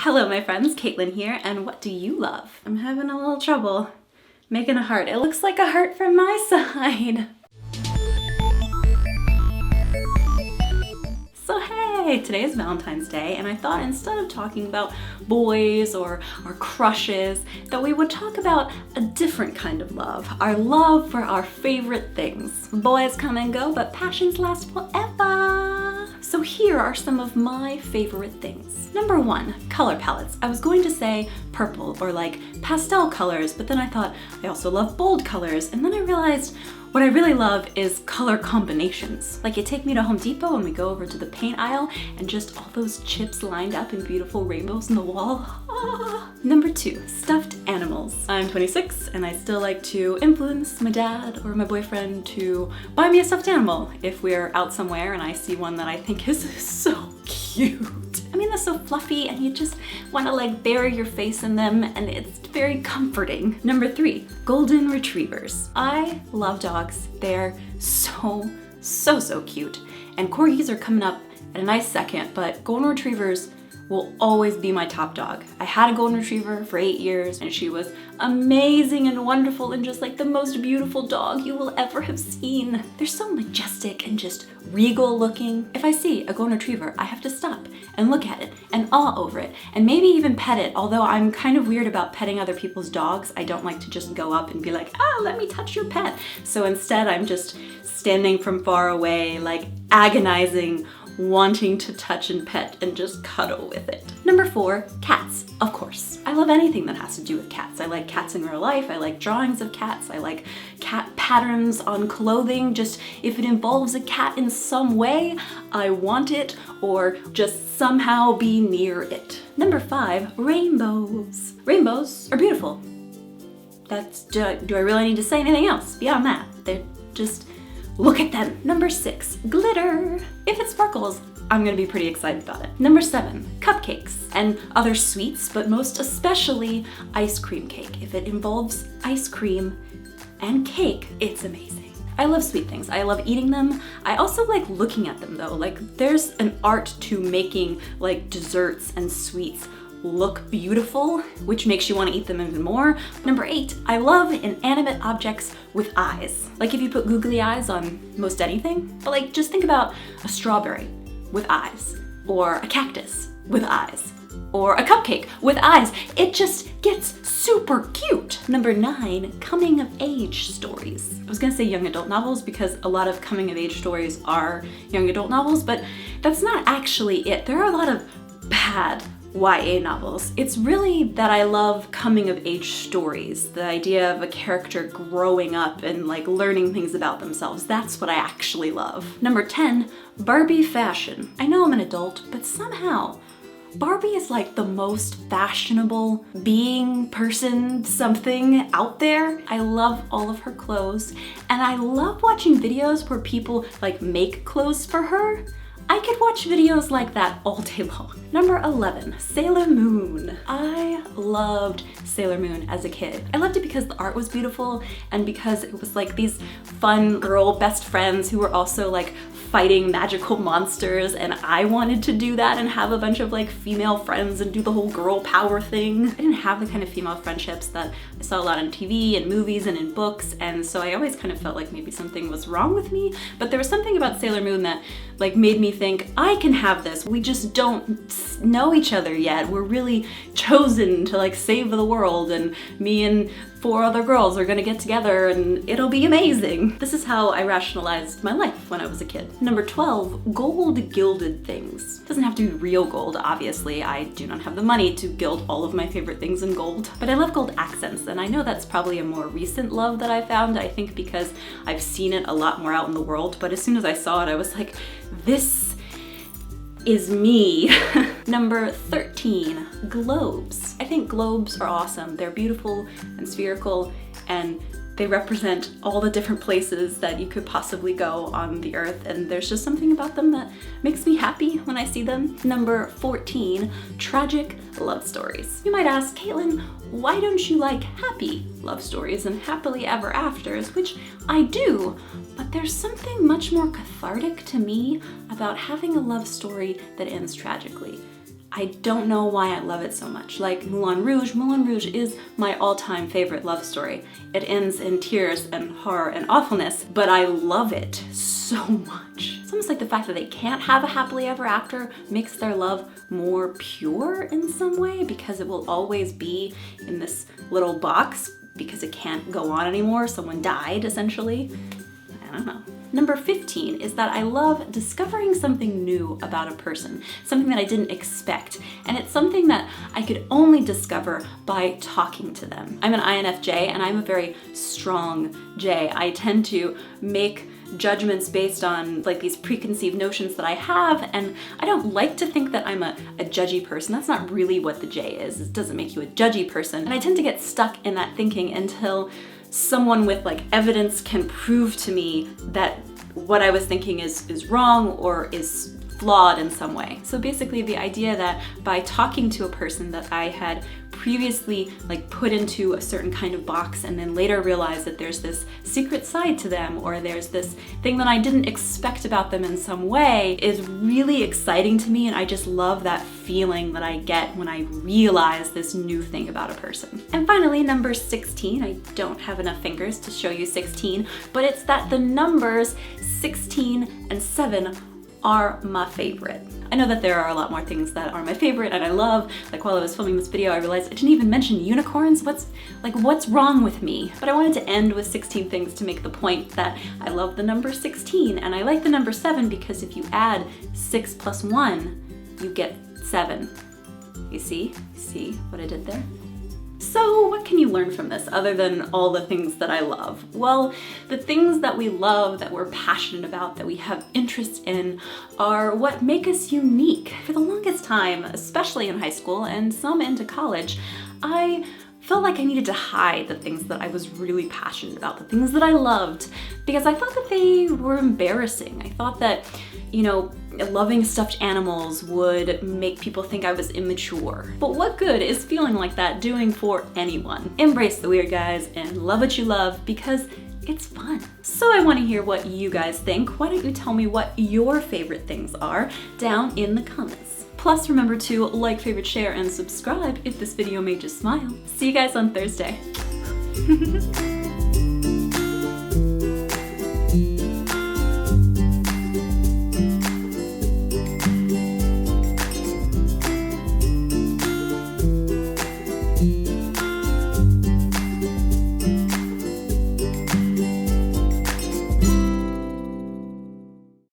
Hello my friends, Kaitlyn here, and what do you love? I'm having a little trouble making a heart. It looks like a heart from my side. So hey, today is Valentine's Day, and I thought instead of talking about boys or our crushes, that we would talk about a different kind of love. Our love for our favorite things. Boys come and go, but passions last forever. So here are some of my favorite things. Number 1, color palettes. I was going to say purple or like pastel colors, but then I thought I also love bold colors, and then I realized what I really love is color combinations. Like you take me to Home Depot and we go over to the paint aisle and just all those chips lined up in beautiful rainbows on the wall. Ah. Number 2, stuffed animals. I'm 26 and I still like to influence my dad or my boyfriend to buy me a stuffed animal if we're out somewhere and I see one that I think is so cute. I mean, they're so fluffy and you just want to like bury your face in them, and it's very comforting. Number 3, golden retrievers. I love dogs. They're so cute. And corgis are coming up at a nice second, but golden retrievers will always be my top dog. I had a golden retriever for 8 years and she was amazing and wonderful and just like the most beautiful dog you will ever have seen. They're so majestic and just regal looking. If I see a golden retriever, I have to stop and look at it and awe over it and maybe even pet it. Although I'm kind of weird about petting other people's dogs. I don't like to just go up and be like, ah, let me touch your pet. So instead I'm just standing from far away, like agonizing, wanting to touch and pet and just cuddle with it. Number 4, cats, of course. I love anything that has to do with cats. I like cats in real life. I like drawings of cats. I like cat patterns on clothing. Just if it involves a cat in some way, I want it or just somehow be near it. Number 5, rainbows. Rainbows are beautiful. Do I really need to say anything else beyond that? They're just, look at them. Number 6, glitter. If it sparkles, I'm gonna be pretty excited about it. Number 7, cupcakes and other sweets, but most especially ice cream cake. If it involves ice cream and cake, it's amazing. I love sweet things. I love eating them. I also like looking at them though. Like there's an art to making like desserts and sweets look beautiful, which makes you want to eat them even more. Number 8, I love inanimate objects with eyes. Like if you put googly eyes on most anything, but like just think about a strawberry with eyes, or a cactus with eyes, or a cupcake with eyes. It just gets super cute. Number 9, coming of age stories. I was gonna say young adult novels because a lot of coming of age stories are young adult novels, but that's not actually it. There are a lot of bad YA novels. It's really that I love coming of age stories. The idea of a character growing up and like learning things about themselves. That's what I actually love. Number 10, Barbie fashion. I know I'm an adult, but somehow Barbie is like the most fashionable being, person, something out there. I love all of her clothes, and I love watching videos where people like make clothes for her. I could watch videos like that all day long. Number 11, Sailor Moon. I loved Sailor Moon as a kid. I loved it because the art was beautiful and because it was like these fun girl best friends who were also like fighting magical monsters, and I wanted to do that and have a bunch of like female friends and do the whole girl power thing. I didn't have the kind of female friendships that I saw a lot on TV and movies and in books, and so I always kind of felt like maybe something was wrong with me, but there was something about Sailor Moon that like made me think, I can have this. We just don't know each other yet. We're really chosen to like save the world, and me and 4 other girls are gonna get together and it'll be amazing. This is how I rationalized my life when I was a kid. Number 12, gold gilded things. Doesn't have to be real gold, obviously. I do not have the money to gild all of my favorite things in gold, but I love gold accents, and I know that's probably a more recent love that I found, I think because I've seen it a lot more out in the world, but as soon as I saw it, I was like, this is me. Number 13, globes. I think globes are awesome. They're beautiful and spherical, and they represent all the different places that you could possibly go on the earth, and there's just something about them that makes me happy when I see them. Number 14, tragic love stories. You might ask, Kaitlyn, why don't you like happy love stories and happily ever afters? Which I do, but there's something much more cathartic to me about having a love story that ends tragically. I don't know why I love it so much. Like Moulin Rouge is my all-time favorite love story. It ends in tears and horror and awfulness, but I love it so much. It's almost like the fact that they can't have a happily ever after makes their love more pure in some way, because it will always be in this little box because it can't go on anymore. Someone died, essentially. I don't know. Number 15 is that I love discovering something new about a person, something that I didn't expect, and it's something that I could only discover by talking to them. I'm an INFJ and I'm a very strong J. I tend to make judgments based on like these preconceived notions that I have, and I don't like to think that I'm a judgy person. That's not really what the J is. It doesn't make you a judgy person, and I tend to get stuck in that thinking until someone with like evidence can prove to me that what I was thinking is wrong or is flawed in some way. So basically the idea that by talking to a person that I had previously like put into a certain kind of box and then later realized that there's this secret side to them, or there's this thing that I didn't expect about them in some way, is really exciting to me, and I just love that feeling that I get when I realize this new thing about a person. And finally, number 16, I don't have enough fingers to show you 16, but it's that the numbers 16 and 7 are my favorite. I know that there are a lot more things that are my favorite and I love. Like while I was filming this video, I realized I didn't even mention unicorns. What's wrong with me? But I wanted to end with 16 things to make the point that I love the number 16, and I like the number 7 because if you add 6 plus 1, you get 7. You see what I did there? So what can you learn from this other than all the things that I love? Well, the things that we love, that we're passionate about, that we have interest in, are what make us unique. For the longest time, especially in high school and some into college, I felt like I needed to hide the things that I was really passionate about, the things that I loved, because I thought that they were embarrassing. I thought that, loving stuffed animals would make people think I was immature. But what good is feeling like that doing for anyone? Embrace the weird, guys, and love what you love, because it's fun. So I want to hear what you guys think. Why don't you tell me what your favorite things are down in the comments? Plus, remember to like, favorite, share, and subscribe if this video made you smile. See you guys on Thursday.